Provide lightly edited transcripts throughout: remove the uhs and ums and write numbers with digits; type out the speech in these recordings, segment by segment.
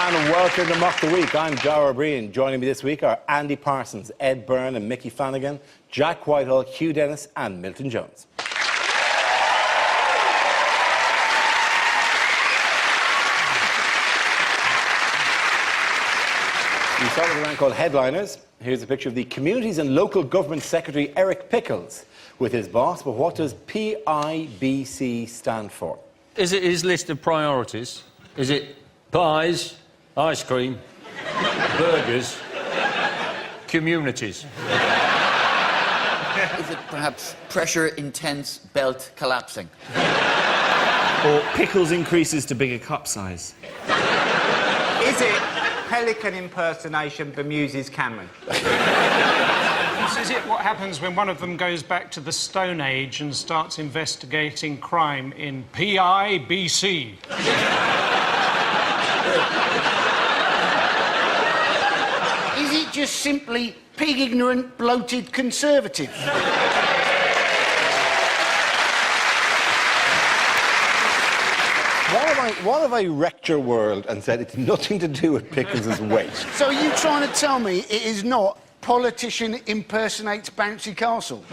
And welcome to Mock the Week. I'm Dara Breen. Joining me this week are Andy Parsons, Ed Byrne and Mickey Flanagan, Jack Whitehall, Hugh Dennis and Milton Jones. We start with a round called Headliners. Here's a picture of the Communities and Local Government Secretary Eric Pickles with his boss. But what does PIBC stand for? Is it his list of priorities? Is it pies, ice cream, burgers, communities? Is it perhaps pressure intense, belt collapsing? Or pickles increases to bigger cup size? Is it pelican impersonation bemuses Cameron? Is it what happens when one of them goes back to the Stone Age and starts investigating crime in PIBC? Is it just simply pig-ignorant, bloated Conservative? What if I wrecked your world and said it's nothing to do with Pickles' weight? So are you trying to tell me it is not politician impersonates bouncy castle?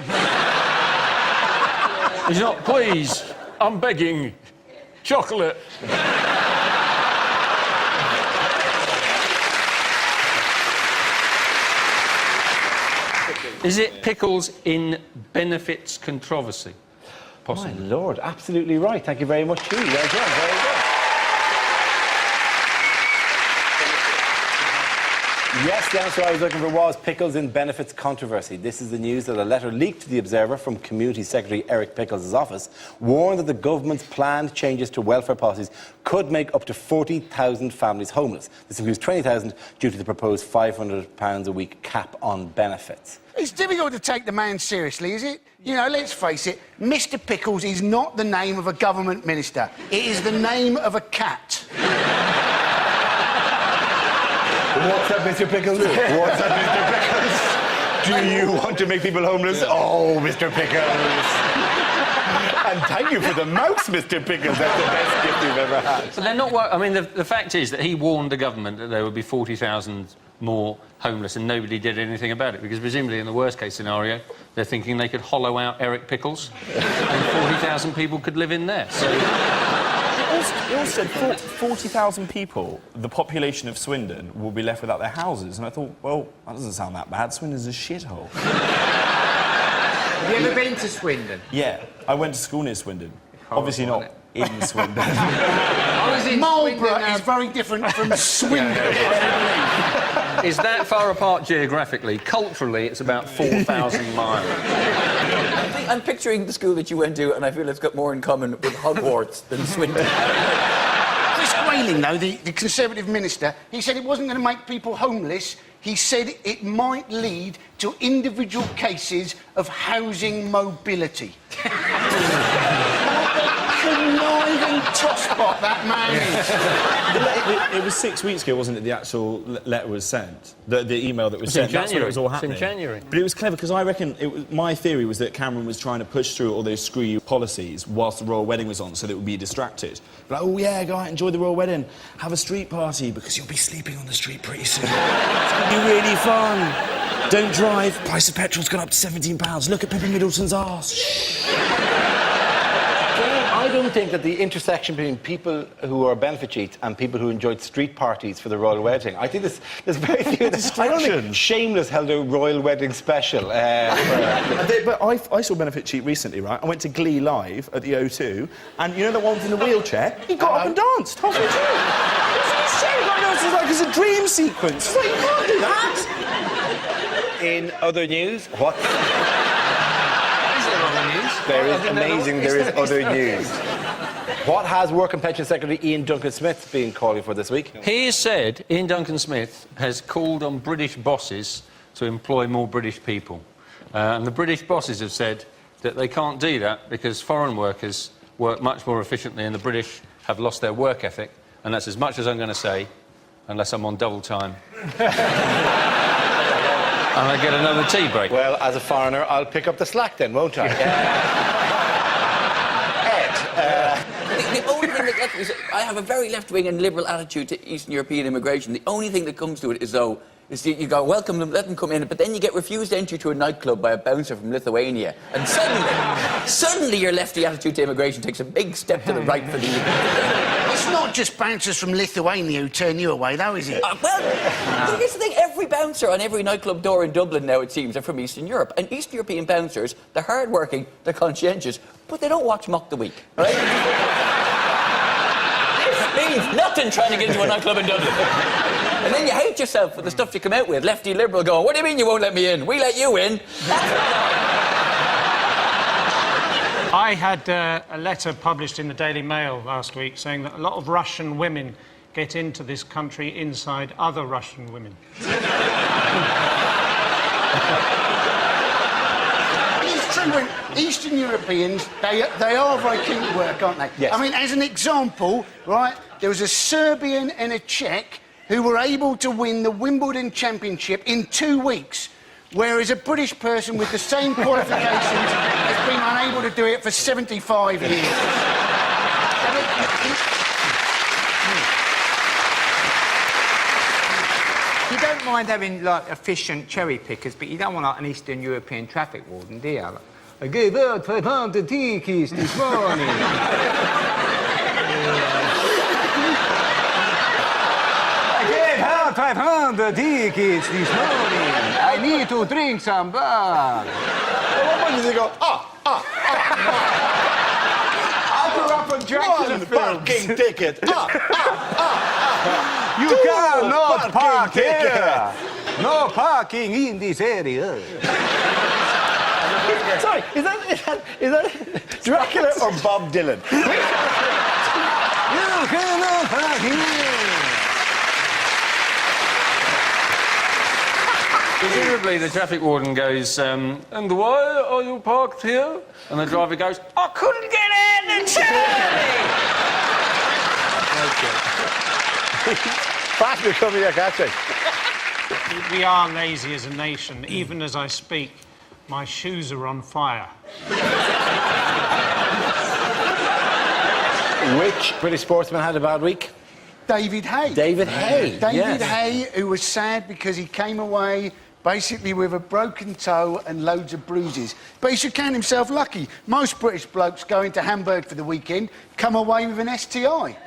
He's not, please, I'm begging, chocolate. Is it Pickles in benefits controversy? Possibly. My Lord, absolutely right. Thank you very much, Hugh. Well done, very good. Yes, the answer I was looking for was Pickles in benefits controversy. This is the news that a letter leaked to the Observer from Community Secretary Eric Pickles' office warned that the government's planned changes to welfare policies could make up to 40,000 families homeless. This includes 20,000 due to the proposed £500 a week cap on benefits. It's difficult to take the man seriously, is it? You know, let's face it, Mr. Pickles is not the name of a government minister. It is the name of a cat. What's up, Mr. Pickles? What's up, Mr. Pickles? Do you want to make people homeless? Oh, Mr. Pickles. And thank you for the mouse, Mr. Pickles. That's the best gift you've ever had. So they're not... I mean, the fact is that he warned the government that there would be 40,000 more homeless and nobody did anything about it, because presumably in the worst-case scenario, they're thinking they could hollow out Eric Pickles and 40,000 people could live in there, so... It also said 40,000 people, the population of Swindon, will be left without their houses. And I thought, well, that doesn't sound that bad. Swindon's a shithole. Have you ever been to Swindon? Yeah, I went to school near Swindon. Obviously not in Swindon. I was in Marlborough Swindon, is very different from Swindon. Is that far apart geographically? Culturally, it's about 4,000 miles. I'm picturing the school that you went to, and I feel it's got more in common with Hogwarts than Swindon. Chris Grayling, though, the Conservative minister, he said it wasn't going to make people homeless. He said it might lead to individual cases of housing mobility. Conniving tosspot that man is. It was 6 weeks ago, wasn't it, the actual letter was sent? The email that was sent, that's when it was all happening. It's in January. But it was clever, because I reckon... my theory was that Cameron was trying to push through all those screw-you policies whilst the royal wedding was on, so that it would be distracted. Like, oh, yeah, go out, enjoy the royal wedding, have a street party, because you'll be sleeping on the street pretty soon. It's going to be really fun. Don't drive. Price of petrol's gone up to £17. Look at Pippa Middleton's arse. Shh. I don't think that the intersection between people who are benefit cheats and people who enjoyed street parties for the royal wedding, I think there's very few... I don't think Shameless held a royal wedding special. But I saw Benefit Cheat recently, right? I went to Glee Live at the O2, and you know the one in the wheelchair? He got up and danced halfway through. It's like it's a dream sequence. It's like, you can't do that. In other news, what... There is amazing, there is other news. What has Work and Pension Secretary Ian Duncan-Smith been calling for this week? He has said, Ian Duncan-Smith has called on British bosses to employ more British people. And the British bosses have said that they can't do that because foreign workers work much more efficiently and the British have lost their work ethic. And that's as much as I'm going to say, unless I'm on double time. And I get another tea break. Well, as a foreigner, I'll pick up the slack then, won't I? The only thing that I have a very left-wing and liberal attitude to Eastern European immigration. The only thing that comes to it is, though, is you go, welcome them, let them come in, but then you get refused entry to a nightclub by a bouncer from Lithuania. And suddenly your lefty attitude to immigration takes a big step to the right for the... It's not just bouncers from Lithuania who turn you away, though, is it? Well, here's the thing. Every bouncer on every nightclub door in Dublin now, it seems, are from Eastern Europe. And Eastern European bouncers, they're hard-working, they're conscientious, but they don't watch Mock the Week, right? It means nothing trying to get into a nightclub in Dublin. And then you hate yourself for the stuff you come out with. Lefty liberal going, what do you mean you won't let me in? We let you in. I had a letter published in the Daily Mail last week saying that a lot of Russian women get into this country inside other Russian women. It's true when Eastern Europeans, they are very keen to work, aren't they? Yes. I mean, as an example, right, there was a Serbian and a Czech who were able to win the Wimbledon Championship in 2 weeks, whereas a British person with the same qualifications has been unable to do it for 75 years. You don't mind having, like, efficient cherry pickers, but you don't want, like, an Eastern European traffic warden, do you? Like, I gave out 500 tickets this morning. I gave out 500 tickets this morning. I need to drink some beer. What one does he go, I grew up on Dracula films. parking ticket. You cannot park here. No parking in this area. Sorry, is that Dracula or Bob Dylan? You cannot park here. Presumably the traffic warden goes, and why are you parked here? And the driver goes, I couldn't get in the cherry! Faster coming here, catching. We are lazy as a nation. Even as I speak, my shoes are on fire. Which British sportsman had a bad week? David Hay. David Hay. David Hay, who was sad because he came away basically with a broken toe and loads of bruises. But he should count himself lucky. Most British blokes go into Hamburg for the weekend, come away with an STI.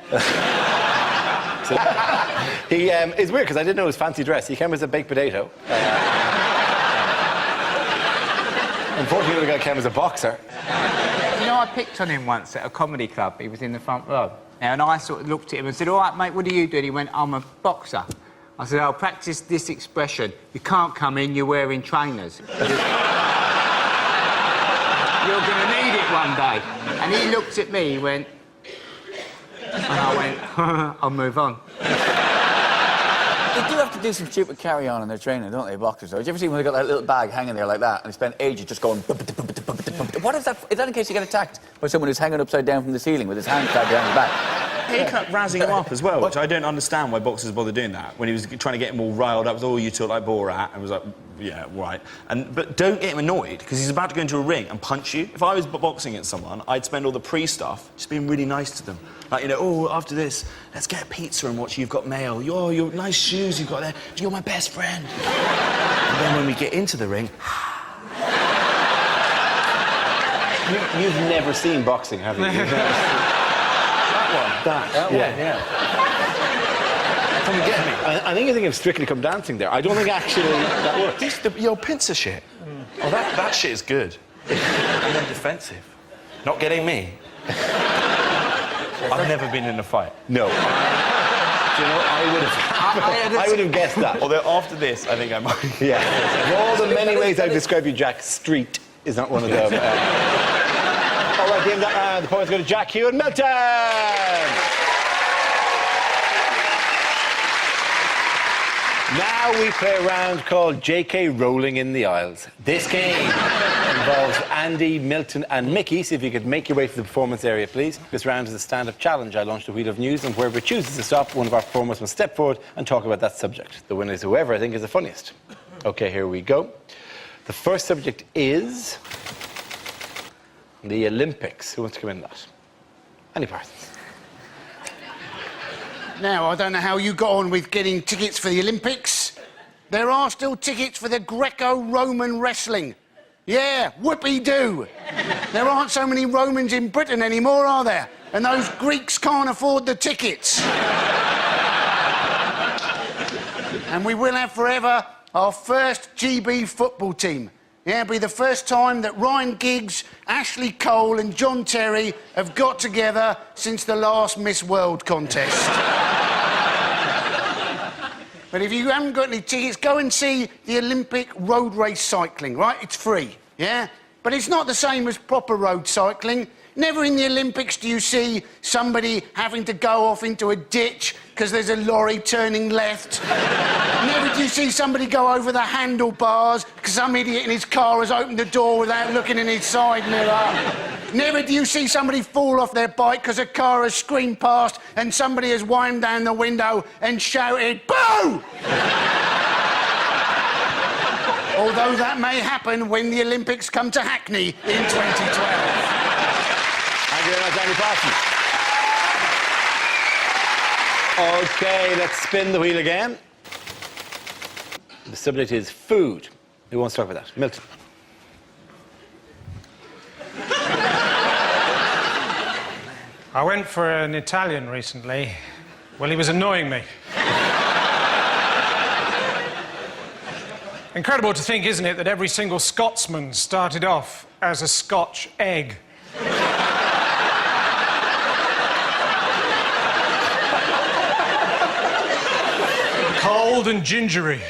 It's weird because I didn't know his fancy dress. He came as a baked potato. Unfortunately, the guy came as a boxer. You know, I picked on him once at a comedy club. He was in the front row. And I sort of looked at him and said, all right, mate, what do you do? And he went, I'm a boxer. I said, I'll practice this expression. You can't come in, you're wearing trainers. You're going to need it one day. And he looked at me, he went... And I went, I'll move on. They do have to do some stupid carry-on in their training, don't they, boxers? Though? Did you ever see when they got that little bag hanging there like that and they spend ages just going... What is that? Is that in case you get attacked by someone who's hanging upside down from the ceiling with his hand tied behind his back? He kept razzing him up as well, which I don't understand why boxers bother doing that. When he was trying to get him all riled up with, oh, you talk like Borat, and was like, yeah, right. But don't get him annoyed, because he's about to go into a ring and punch you. If I was boxing at someone, I'd spend all the pre-stuff just being really nice to them. Like, you know, oh, after this, let's get a pizza and watch You've Got Mail. Oh, your nice shoes you've got there. You're my best friend. And then when we get into the ring... You've never seen boxing, have you? That one, yeah. Come and get me. I think you're thinking of Strictly Come Dancing there. I don't think actually that works. The old pincer shit. Oh, that shit is good. And then defensive. Not getting me. I've never been in a fight. No. Do you know, I would have guessed that. Although after this, I think I might. Yeah. Of all the many ways I've described you, Jack, street is not one of them. All right, the points go to Jack, Hugh and Milton. Now we play a round called JK Rolling in the Aisles. This game involves Andy, Milton and Mickey, so if you could make your way to the performance area, please. This round is a stand-up challenge. I launched a wheel of news, and whoever chooses to stop, one of our performers must step forward and talk about that subject. The winner is whoever I think is the funniest. OK, here we go. The first subject is the Olympics. Who wants to come in that? Any Parsons? Now, I don't know how you got on with getting tickets for the Olympics. There are still tickets for the Greco-Roman wrestling. Yeah, whoopee-doo. There aren't so many Romans in Britain anymore, are there? And those Greeks can't afford the tickets. And we will have forever our first GB football team. Yeah, it'll be the first time that Ryan Giggs, Ashley Cole and John Terry have got together since the last Miss World contest. But if you haven't got any tickets, go and see the Olympic road race cycling, right? It's free, yeah? But it's not the same as proper road cycling. Never in the Olympics do you see somebody having to go off into a ditch because there's a lorry turning left. Never do you see somebody go over the handlebars because some idiot in his car has opened the door without looking in his side mirror. Never do you see somebody fall off their bike because a car has screamed past and somebody has whined down the window and shouted, "Boo!" Although that may happen when the Olympics come to Hackney in 2012. Thank you very much, Andy Parsons. OK, let's spin the wheel again. The subject is food. Who wants to talk about that? Milton. I went for an Italian recently. Well, he was annoying me. Incredible to think, isn't it, that every single Scotsman started off as a Scotch egg. Cold and gingery.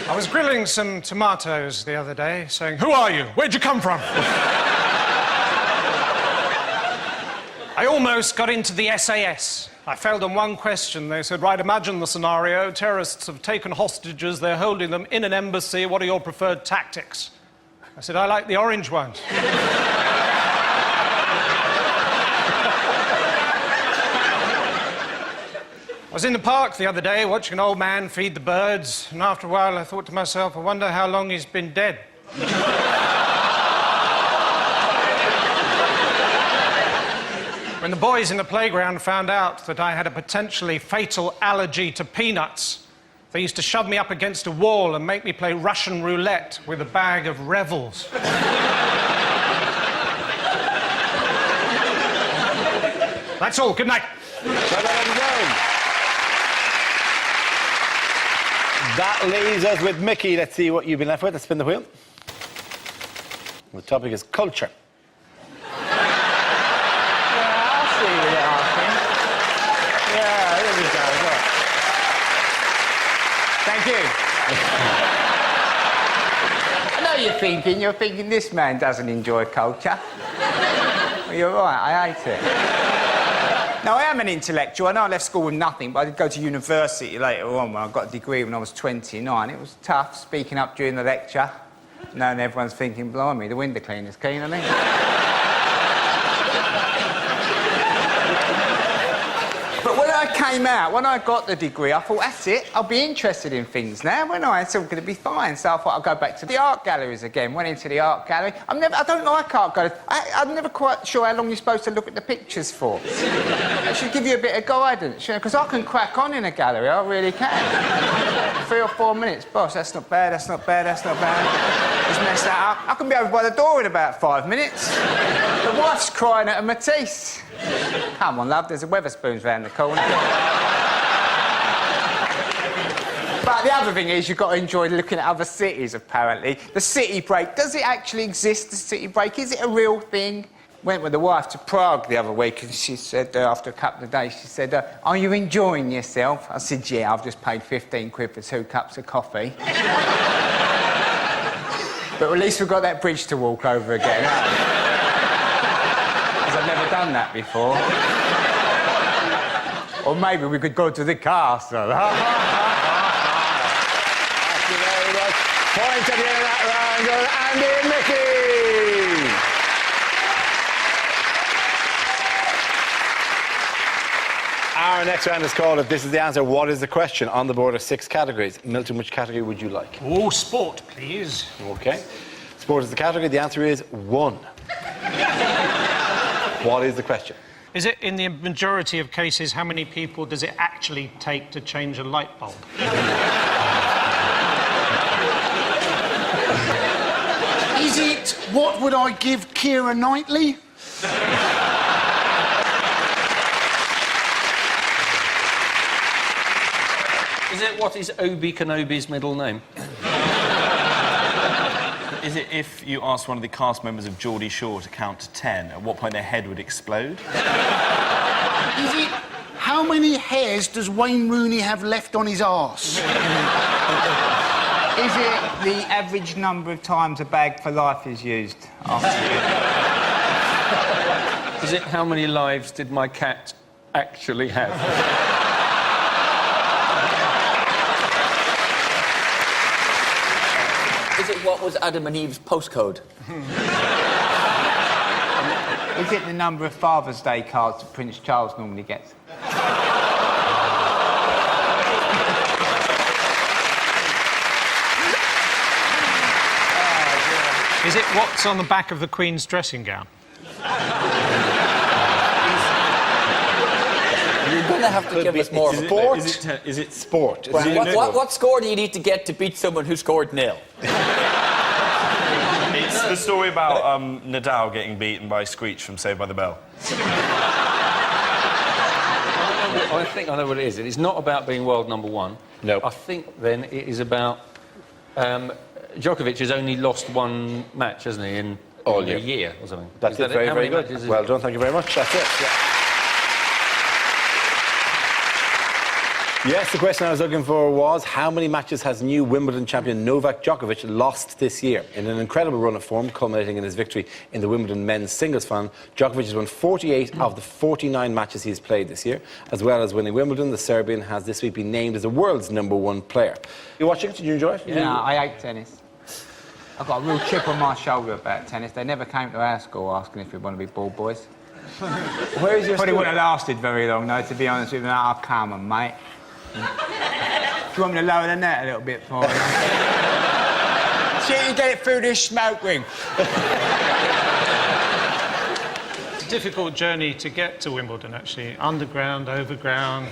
I was grilling some tomatoes the other day, saying, "Who are you? Where'd you come from?" I almost got into the SAS. I failed on one question. They said, right, imagine the scenario. Terrorists have taken hostages. They're holding them in an embassy. What are your preferred tactics? I said, I like the orange ones. I was in the park the other day watching an old man feed the birds, and after a while I thought to myself, I wonder how long he's been dead. When the boys in the playground found out that I had a potentially fatal allergy to peanuts, they used to shove me up against a wall and make me play Russian roulette with a bag of Revels. That's all. Good night. That leaves us with Mickey. Let's see what you've been left with. Let's spin the wheel. The topic is culture. Yeah, there we go. Look. Thank you. I know you're thinking this man doesn't enjoy culture. Well, you're right, I hate it. Now, I am an intellectual. I know I left school with nothing, but I did go to university later on when I got a degree when I was 29. It was tough speaking up during the lecture, knowing everyone's thinking, blimey, the window cleaner's keen on it. But when I came out, when I got the degree, I thought, that's it, I'll be interested in things now, won't I? It's all going to be fine. So I thought I'll go back to the art galleries again. Went into the art gallery. I don't like art galleries. I'm never quite sure how long you're supposed to look at the pictures for. I should give you a bit of guidance, you know, because I can crack on in a gallery, I really can. 3 or 4 minutes. Boss, that's not bad, that's not bad, that's not bad. Just mess that up. I can be over by the door in about 5 minutes. The wife's crying at a Matisse. Come on, love, there's a Wetherspoons round the corner. But the other thing is, you've got to enjoy looking at other cities, apparently. The city break, does it actually exist, the city break? Is it a real thing? Went with the wife to Prague the other week, and she said, after a couple of days, she said, are you enjoying yourself? I said, yeah, I've just paid 15 quid for 2 cups of coffee. But at least we've got that bridge to walk over again. Because I've never done that before. Or maybe we could go to the castle. Thank you very much. Point at the end of that round goes Andy and Mickey. Our next round is called If This Is the Answer, What is the Question? On the board are 6 categories. Milton, which category would you like? Oh, sport, please. OK. Sport is the category. The answer is 1. What is the question? Is it, in the majority of cases, how many people does it actually take to change a light bulb? Is it what would I give Keira Knightley? Is it what is Obi Kenobi's middle name? Is it if you asked one of the cast members of Geordie Shore to count to 10, at what point their head would explode? Is it how many hairs does Wayne Rooney have left on his arse? Is it the average number of times a bag for life is used? Is it how many lives did my cat actually have? Is it what was Adam and Eve's postcode? Is it the number of Father's Day cards that Prince Charles normally gets? Is it what's on the back of the Queen's dressing gown? You're going to have to give us more. Sport? Is it Sport. What score do you need to get to beat someone who scored nil? It's the story about Nadal getting beaten by Screech from Saved by the Bell. I think I know what it is. It's not about being world number one. No. I think then it is about... Djokovic has only lost one match, hasn't he, in a year or something? That's it, very, very good. Well done, thank you very much. That's it. Yeah. Yes, the question I was looking for was how many matches has new Wimbledon champion Novak Djokovic lost this year? In an incredible run of form, culminating in his victory in the Wimbledon men's singles final, Djokovic has won 48 of the 49 matches he has played this year. As well as winning Wimbledon, the Serbian has this week been named as the world's #1 player. You watching it? Did you enjoy it? Yeah, I hate tennis. I've got a real chip on my shoulder about tennis. They never came to our school asking if we want to be ball boys. Where is your Probably school? wouldn't have lasted very long, though, to be honest with you. Oh, come on, mate. Do you want me to lower the net a little bit for you? See if you get it through this smoke ring. It's a difficult journey to get to Wimbledon, actually. Underground, overground.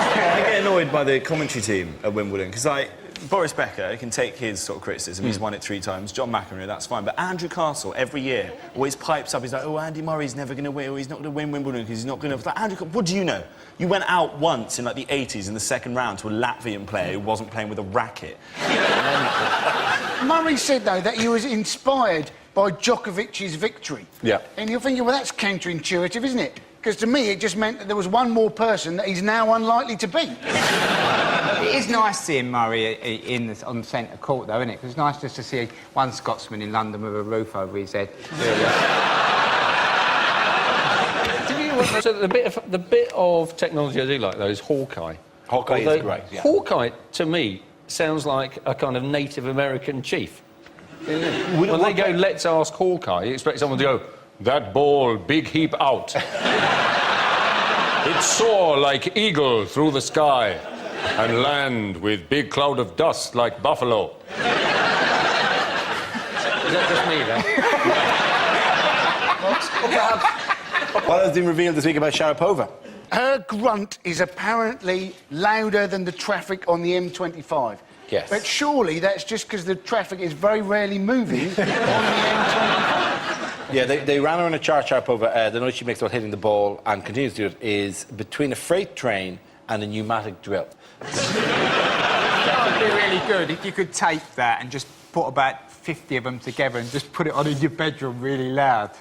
I get annoyed by the commentary team at Wimbledon because, like, Boris Becker can take his sort of criticism. He's won it 3 times. John McEnroe, that's fine. But Andrew Castle, every year, always pipes up. He's like, oh, Andy Murray's never going to win, or he's not going to win Wimbledon because he's not going to... Like, Andrew, what do you know? You went out once in, like, the 80s in the second round to a Latvian player who wasn't playing with a racket. Murray said, though, that he was inspired by Djokovic's victory. Yeah. And you're thinking, well, that's counterintuitive, isn't it? Because to me, it just meant that there was one more person that he's now unlikely to beat. It is nice seeing Murray on centre court, though, isn't it? Because it's nice just to see one Scotsman in London with a roof over his head. So the bit of technology I do like, though, is Hawkeye. Hawkeye is great, yeah. Hawkeye, to me, sounds like a kind of Native American chief. When they go, let's ask Hawkeye, you expect someone to go, that ball, big heap out. It soar like eagle through the sky and land with big cloud of dust like buffalo. Is that just me, then? What has been revealed this week about Sharapova? Her grunt is apparently louder than the traffic on the M25. Yes. But surely that's just because the traffic is very rarely moving on the M25. Yeah, they ran her in a chart, Sharapova. The noise she makes about hitting the ball and continues to do it is between a freight train and a pneumatic drill. That would be really good if you could tape that and just put about 50 of them together and just put it on in your bedroom really loud.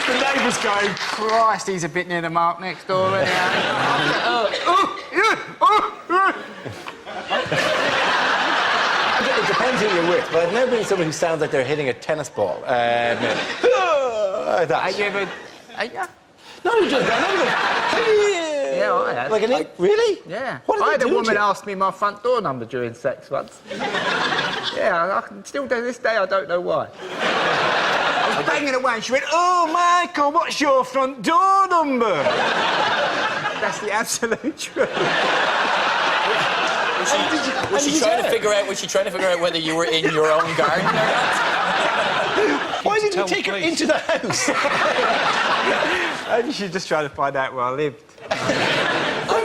The neighbours going, Christ, he's a bit near the mark next door already. It depends who you're with, but I've never been someone who sounds like they're hitting a tennis ball. Have you ever... No, you just... Yeah, I have. Like really? Yeah. What did I they had a do to woman you? ask me my front door number during sex once. Yeah, I can still do this day, I don't know why. I was banging away and she went, oh, Michael, what's your front door number? That's the absolute truth. Was she trying to figure out? Was she trying to figure out whether you were in your own garden or not? Why didn't you Tell take her police. into the house? Maybe she's just trying to find out where I lived.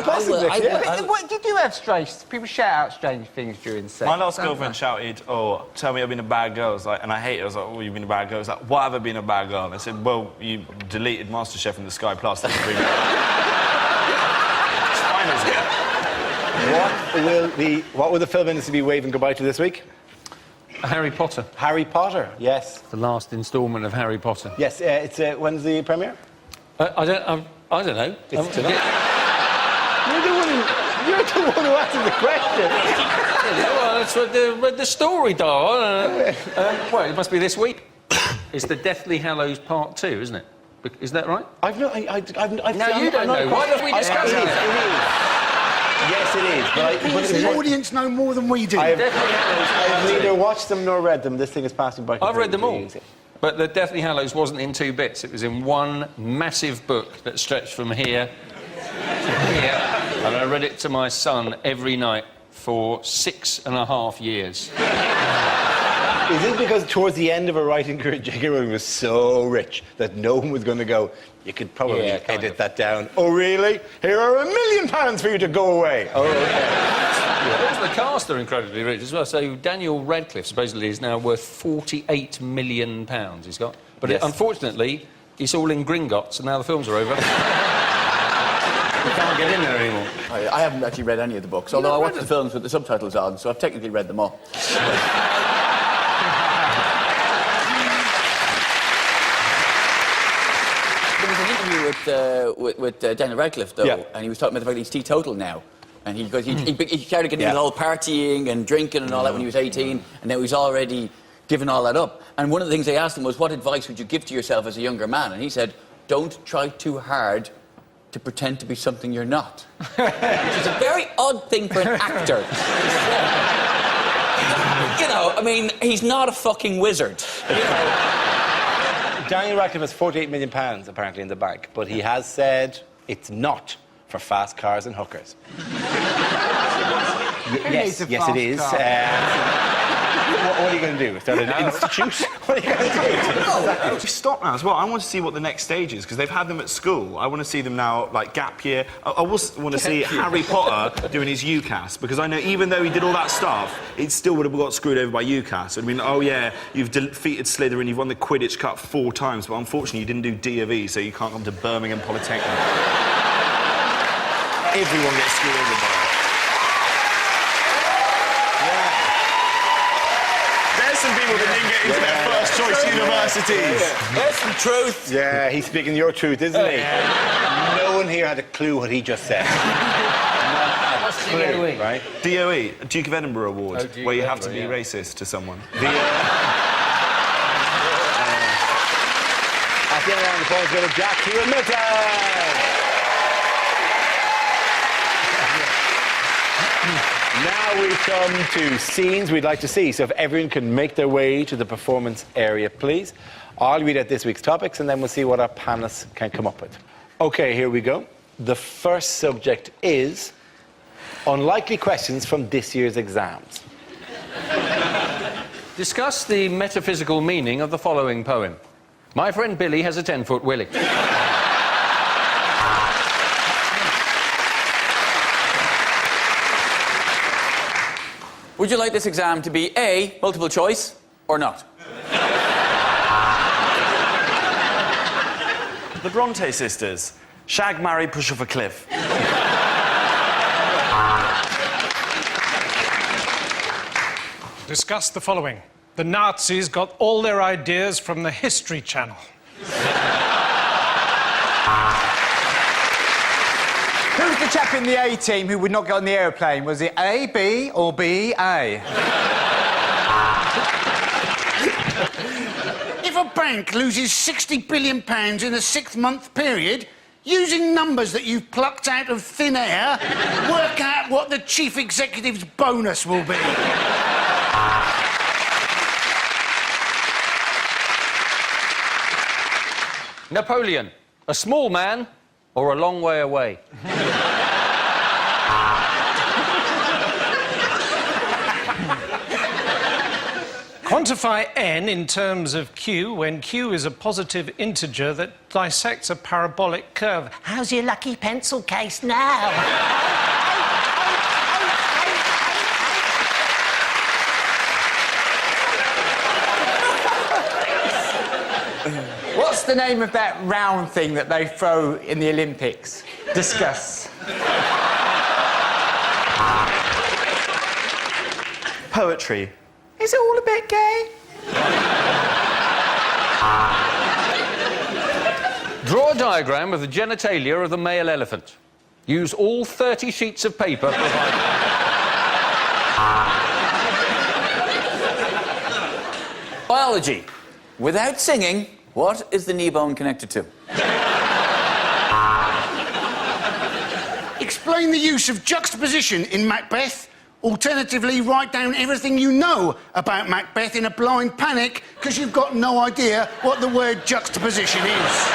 Possibly, yeah. What, did you have strange... People shout out strange things during sex? My last don't girlfriend they? shouted, "Oh, tell me I've been a bad girl." I was like, and I hate it. I was like, "Oh, you've been a bad girl." I was like, "Why have I been a bad girl?" And I said, "Well, you deleted MasterChef from the Sky Plus." That's really it's fine, isn't it? What will the film industry be waving goodbye to this week? Harry Potter. Harry Potter, yes. The last instalment of Harry Potter. Yes, it's when's the premiere? I don't know. It's tonight. You're the one who answered the question. Well, that's what the story, darling. Well, it must be this week. It's the Deathly Hallows Part 2, isn't it? Is that right? I've no. No, you don't know. Why don't we discuss It it? is. Yes, it is. Does the audience know more than we do? I've neither watched them nor read them. This thing is passing by. I've read them all. completely. But the Deathly Hallows wasn't in 2 bits. It was in one massive book that stretched from here to here. And I read it to my son every night for 6.5 years. Is it because towards the end of her writing career, J.K. Rowling was so rich that no one was going to go, you could probably Yeah, kind edit of.1 that down. Oh, really? Here are £1 million for you to go away. Oh, okay. Also, the cast are incredibly rich as well. So Daniel Radcliffe supposedly is now worth £48 million he's got. But Yes. unfortunately, it's all in Gringotts, and now the films are over. We can't get in there anymore. I haven't actually read any of the books, although I watched the films with the subtitles on, so I've technically read them all. There was an interview with Daniel Radcliffe, though, Yeah. and he was talking about the fact that he's teetotal now. And he started getting into the whole partying and drinking and all that when he was 18, and now he's already given all that up. And one of the things they asked him was, what advice would you give to yourself as a younger man? And he said, don't try too hard to pretend to be something you're not. Which is a very odd thing for an actor to say. You know, I mean, he's not a fucking wizard. You know? Daniel Radcliffe has £48 million apparently in the bank, but he has said it's not for fast cars and hookers. needs a yes, fast it is. car? What are you going to do? Start an institute? What are you going to do? Just stop now as well. I want to see what the next stage is because they've had them at school. I want to see them now, like gap year. I also want to see Harry Potter doing his UCAS because I know even though he did all that stuff, it still would have got screwed over by UCAS. I mean, oh yeah, you've defeated Slytherin, you've won the Quidditch Cup 4 times, but unfortunately you didn't do D of E, so you can't come to Birmingham Polytechnic. Everyone gets screwed over by it. There's some people that didn't get into their first choice universities. There's some truth. Yeah, he's speaking your truth, isn't he? No one here had a clue what he just said. Not a clue, right? DOE, Duke of Edinburgh Award, Oh, Duke where you of have to be Edinburgh, yeah. racist to someone. At the end of the point, go to Jack Hewitt-Milton. Now we come to scenes we'd like to see. So if everyone can make their way to the performance area, please. I'll read out this week's topics and then we'll see what our panelists can come up with. OK, here we go. The first subject is unlikely questions from this year's exams. Discuss the metaphysical meaning of the following poem. My friend Billy has a 10-foot willy. Would you like this exam to be A, multiple choice, or not? The Bronte sisters. Shag, marry, push off a cliff. Discuss the following. The Nazis got all their ideas from the History Channel. Who's the chap in the A team who would not get on the aeroplane? Was it A, B, or B, A? If a bank loses £60 billion in a 6-month period, using numbers that you've plucked out of thin air, work out what the chief executive's bonus will be. Napoleon, a small man or a long way away? Quantify n in terms of q when q is a positive integer that dissects a parabolic curve. How's your lucky pencil case now? What's the name of that round thing that they throw in the Olympics? Discuss. Poetry. Is it all a bit gay? Draw a diagram of the genitalia of the male elephant. Use all 30 sheets of paper provided. Biology. Without singing, what is the knee bone connected to? Explain the use of juxtaposition in Macbeth. Alternatively, write down everything you know about Macbeth in a blind panic because you've got no idea what the word juxtaposition is.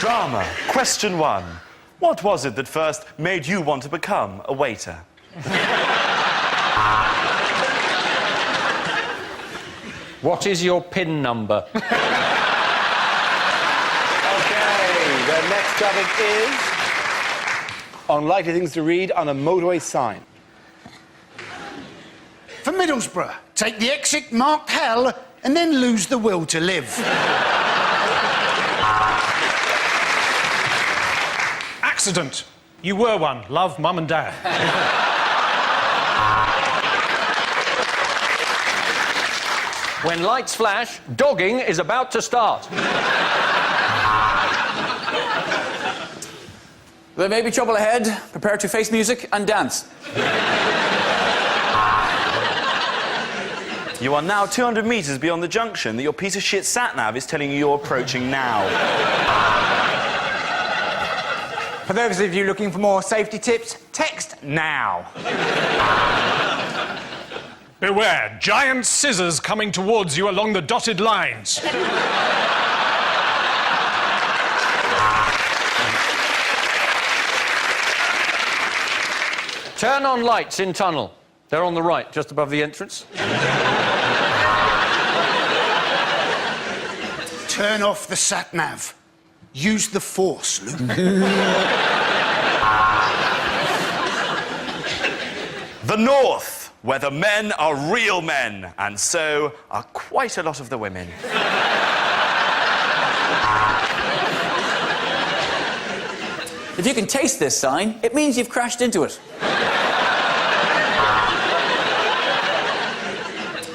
Drama. Question 1. What was it that first made you want to become a waiter? What is your PIN number? OK, the next topic is unlikely things to read on a motorway sign. For Middlesbrough, take the exit marked hell and then lose the will to live. Accident. You were one. Love, Mum and Dad. When lights flash, dogging is about to start. There may be trouble ahead. Prepare to face music and dance. You are now 200 metres beyond the junction that your piece of shit sat-nav is telling you you're approaching now. For those of you looking for more safety tips, text now. Beware, giant scissors coming towards you along the dotted lines. Turn on lights in tunnel. They're on the right, just above the entrance. Turn off the sat-nav. Use the force, Luke. The North, where the men are real men, and so are quite a lot of the women. If you can taste this sign, it means you've crashed into it.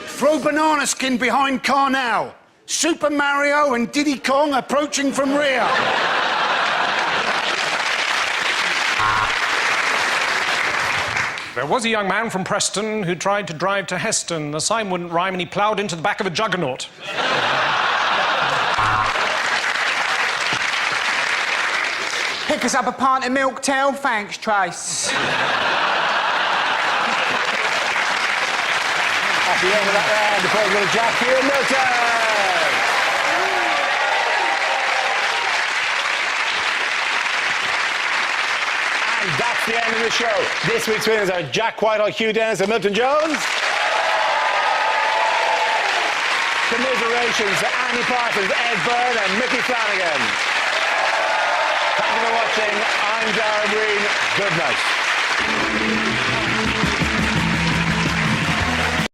Throw banana skin behind car now. Super Mario and Diddy Kong approaching from rear. There was a young man from Preston who tried to drive to Heston. The sign wouldn't rhyme and he ploughed into the back of a juggernaut. Pick us up a pint of milk, Tell. Thanks, Trace. At the end of that round, the president of Jack here, Milton. And that's the end of the show. This week's winners are Jack Whitehall, Hugh Dennis and Milton Jones. Commiserations to Annie Parsons, Ed Byrne and Mickey Flanagan. Thank you for watching. I'm Darren Green. Good night.